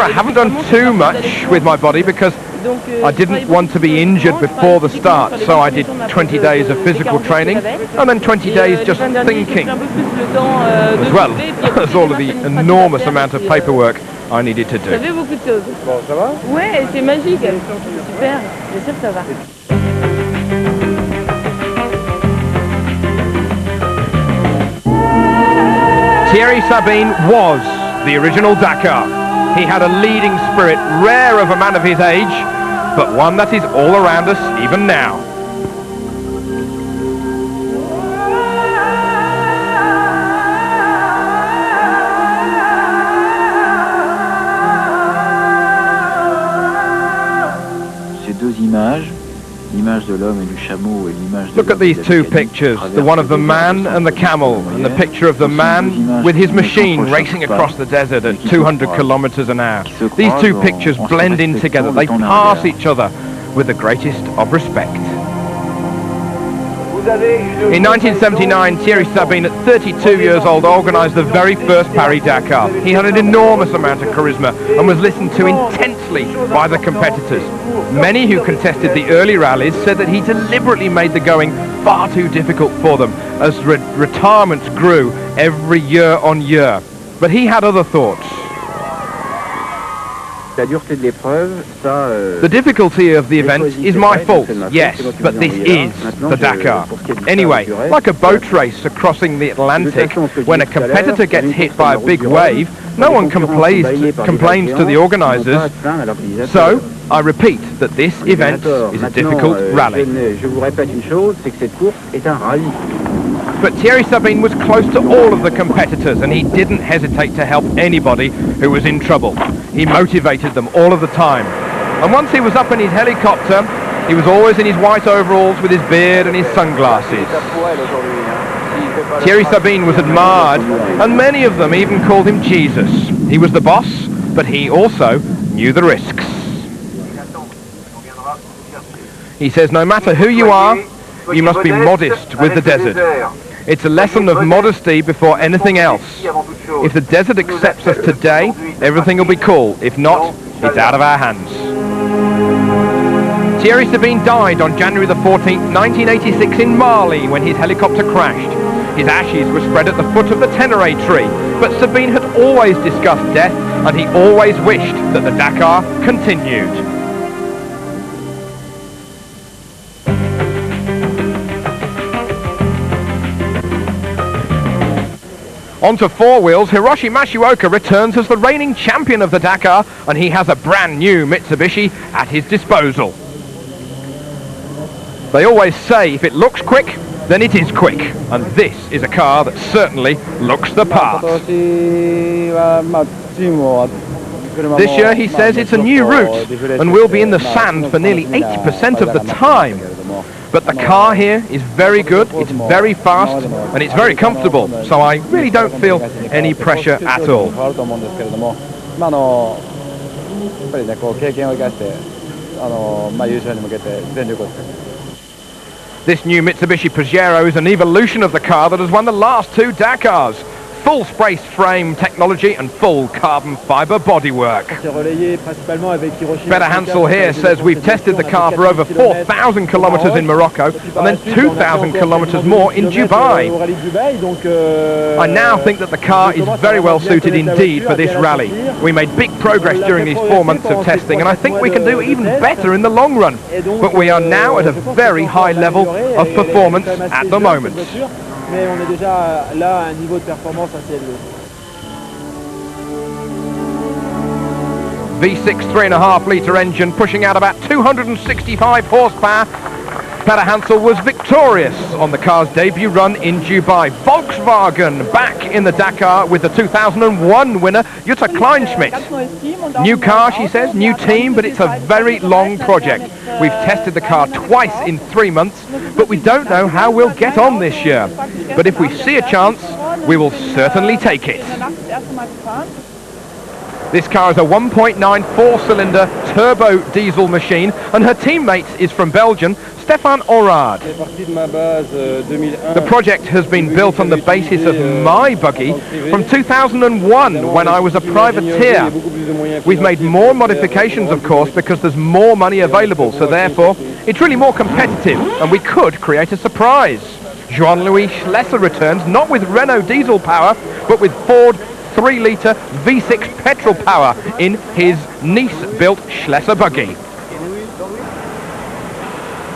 I haven't done too much with my body because I didn't want to be injured before the start, so I did 20 days of physical training and then 20 days just thinking, as well as all of the enormous amount of paperwork I needed to do. Bon, ça va? Ouais, c'est magique. Super, bien sûr que ça va. Thierry Sabine was the original Dakar. He had a leading spirit, rare of a man of his age, but one that is all around us even now. Ces deux images, l'image de l'homme et du chameau et l'image de Look at these two pictures, the one of the man and the camel, and the picture of the man with his machine racing across the desert at 200 kilometers an hour. These two pictures blend in together, they pass each other with the greatest of respect. In 1979, Thierry Sabine, at 32 years old, organised the very first Paris-Dakar. He had an enormous amount of charisma and was listened to intensely by the competitors. Many who contested the early rallies said that he deliberately made the going far too difficult for them as retirements grew every year on year. But he had other thoughts. The difficulty of the event is my fault, yes, but this is the Dakar. Anyway, like a boat race crossing the Atlantic, when a competitor gets hit by a big wave, no one complains to the organisers. So, I repeat that this event is a difficult rally. But Thierry Sabine was close to all of the competitors and he didn't hesitate to help anybody who was in trouble. He motivated them all of the time. And once he was up in his helicopter, he was always in his white overalls with his beard and his sunglasses. Thierry Sabine was admired and many of them even called him Jesus. He was the boss, but he also knew the risks. He says no matter who you are, you must be modest with the desert. It's a lesson of modesty before anything else. If the desert accepts us today, everything will be cool. If not, it's out of our hands. Thierry Sabine died on January the 14th, 1986 in Mali when his helicopter crashed. His ashes were spread at the foot of the Tenere tree, but Sabine had always discussed death and he always wished that the Dakar continued. Onto four wheels, Hiroshi Mashioka returns as the reigning champion of the Dakar and he has a brand new Mitsubishi at his disposal. They always say if it looks quick, then it is quick, and this is a car that certainly looks the part. This year he says it's a new route and will be in the sand for nearly 80% of the time. But the car here is very good, it's very fast and it's very comfortable, so I really don't feel any pressure at all. This new Mitsubishi Pajero is an evolution of the car that has won the last two Dakars. Full space frame technology and full carbon fibre bodywork. Peter Hansel here says we've tested the car for over 4,000 kilometres in Morocco and then 2,000 kilometres more in Dubai. I now think that the car is very well suited indeed for this rally. We made big progress during these 4 months of testing and I think we can do even better in the long run. But we are now at a very high level of performance at the moment. Mais on est déjà là à un niveau de performance assez élevé. V6 3.5 litre engine pushing out about 265 horsepower. Peter Hansel was victorious on the car's debut run in Dubai. Volkswagen back in the Dakar with the 2001 winner Jutta Kleinschmidt. New car, she says, new team, but it's a very long project. We've tested the car twice in 3 months, but we don't know how we'll get on this year. But if we see a chance, we will certainly take it. This car is a 1.9 four-cylinder turbo diesel machine, and her teammate is from Belgium, Stefan Orard. The project has been built on the basis of my buggy from 2001 when I was a privateer. We've made more modifications, of course, because there's more money available, so therefore it's really more competitive, and we could create a surprise. Jean-Louis Schlesser returns, not with Renault diesel power, but with Ford 3-litre V6 petrol power in his Nice-built Schlesser buggy.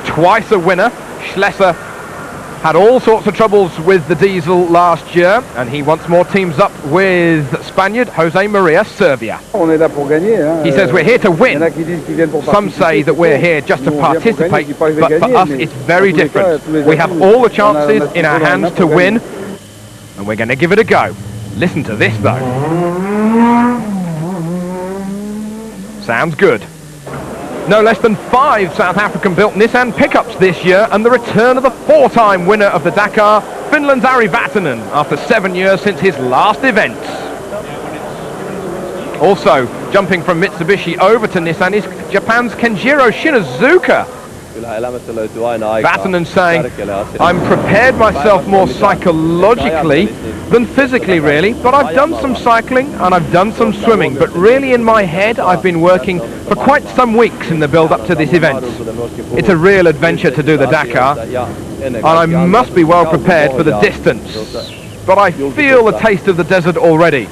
Twice a winner, Schlesser had all sorts of troubles with the diesel last year, and he once more teams up with Spaniard Jose Maria Servia. He says we're here to win. Some say that we're here just to participate, but for us it's very different. We have all the chances in our hands to win, and we're going to give it a go. Listen to this though. Sounds good. No less than 5 South African-built Nissan pickups this year, and the return of the 4-time winner of the Dakar, Finland's Ari Vatanen, after 7 years since his last event. Also, jumping from Mitsubishi over to Nissan is Japan's Kenjiro Shinazuka. Vatanen saying, I'm prepared myself more psychologically than physically really, but I've done some cycling and I've done some swimming, but really in my head I've been working for quite some weeks in the build-up to this event. It's a real adventure to do the Dakar, and I must be well prepared for the distance, but I feel the taste of the desert already.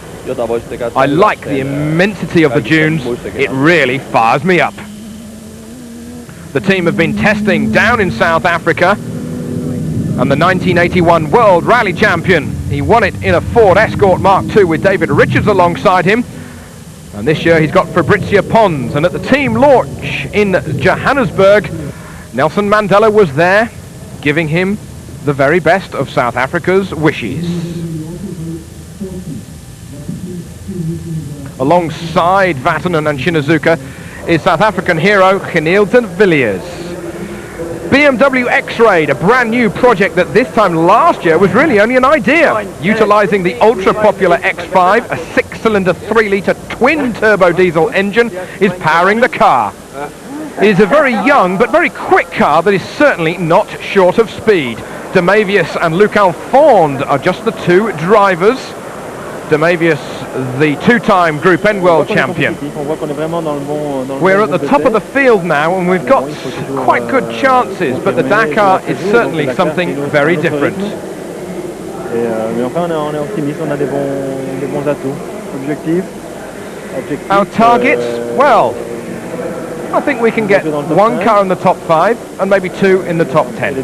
I like the immensity of the dunes. It really fires me up. The team have been testing down in South Africa, and the 1981 World Rally Champion, he won it in a Ford Escort Mark II with David Richards alongside him, and this year he's got Fabrizia Pons, and at the team launch in Johannesburg, Nelson Mandela was there, giving him the very best of South Africa's wishes. Alongside Vatanen and Shinazuka is South African hero Geniel de Villiers. BMW X-Raid, a brand new project that this time last year was really only an idea, utilising the ultra-popular X5, a 6-cylinder 3-litre twin-turbo diesel engine, is powering the car. It is a very young but very quick car that is certainly not short of speed. Demavius and Luc Alfond are just the 2 drivers. Demavius, the 2-time Group N World Champion. We're at the top of the field now, and we've got quite good chances, but the Dakar is certainly something very different. Our targets, well, I think we can get 1 car in the top 5 and maybe 2 in the top 10.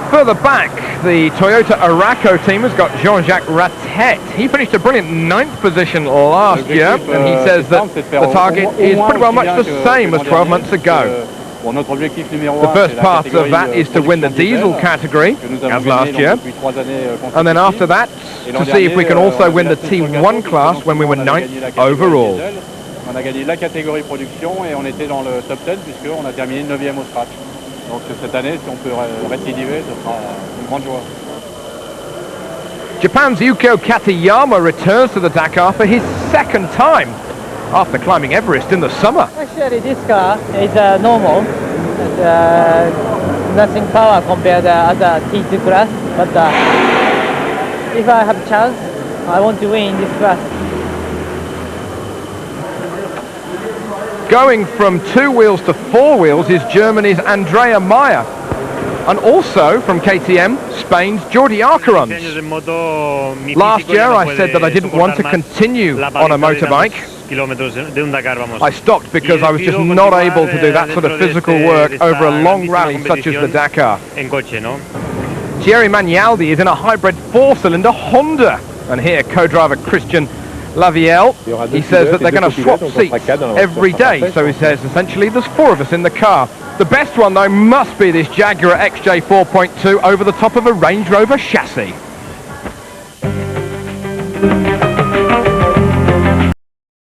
Further back, the Toyota Araco team has got Jean-Jacques Ratet. He finished a brilliant 9th position last year, and he says that the target is pretty well much the same as 12 months ago. The first part of that is to win the diesel category, as last year, and then after that, to see if we can also win the T1 class when we were 9th overall. On a gagné la catégorie production et on était dans le top 10 puisqu'on a terminé 9e au scratch. Donc cette année, si on peut récidiver, ce sera une grande joie. Japan's Yuko Katayama returns to the Dakar for his 2nd time after climbing Everest in the summer. Actually, this car is normal. It's, nothing power compared to other T2 class. But if I have a chance, I want to win this class. Going from 2 wheels to 4 wheels is Germany's Andrea Meyer, and also from KTM, Spain's Jordi Arcarons. Last year I said that I didn't want to continue on a motorbike. I stopped because I was just not able to do that sort of physical work over a long rally such as the Dakar. Thierry Magnaldi is in a hybrid 4-cylinder Honda, and here co-driver Christian Lavielle, he says that they're going to swap seats every day, so he says essentially there's 4 of us in the car. The best one though must be this Jaguar XJ 4.2 over the top of a Range Rover chassis.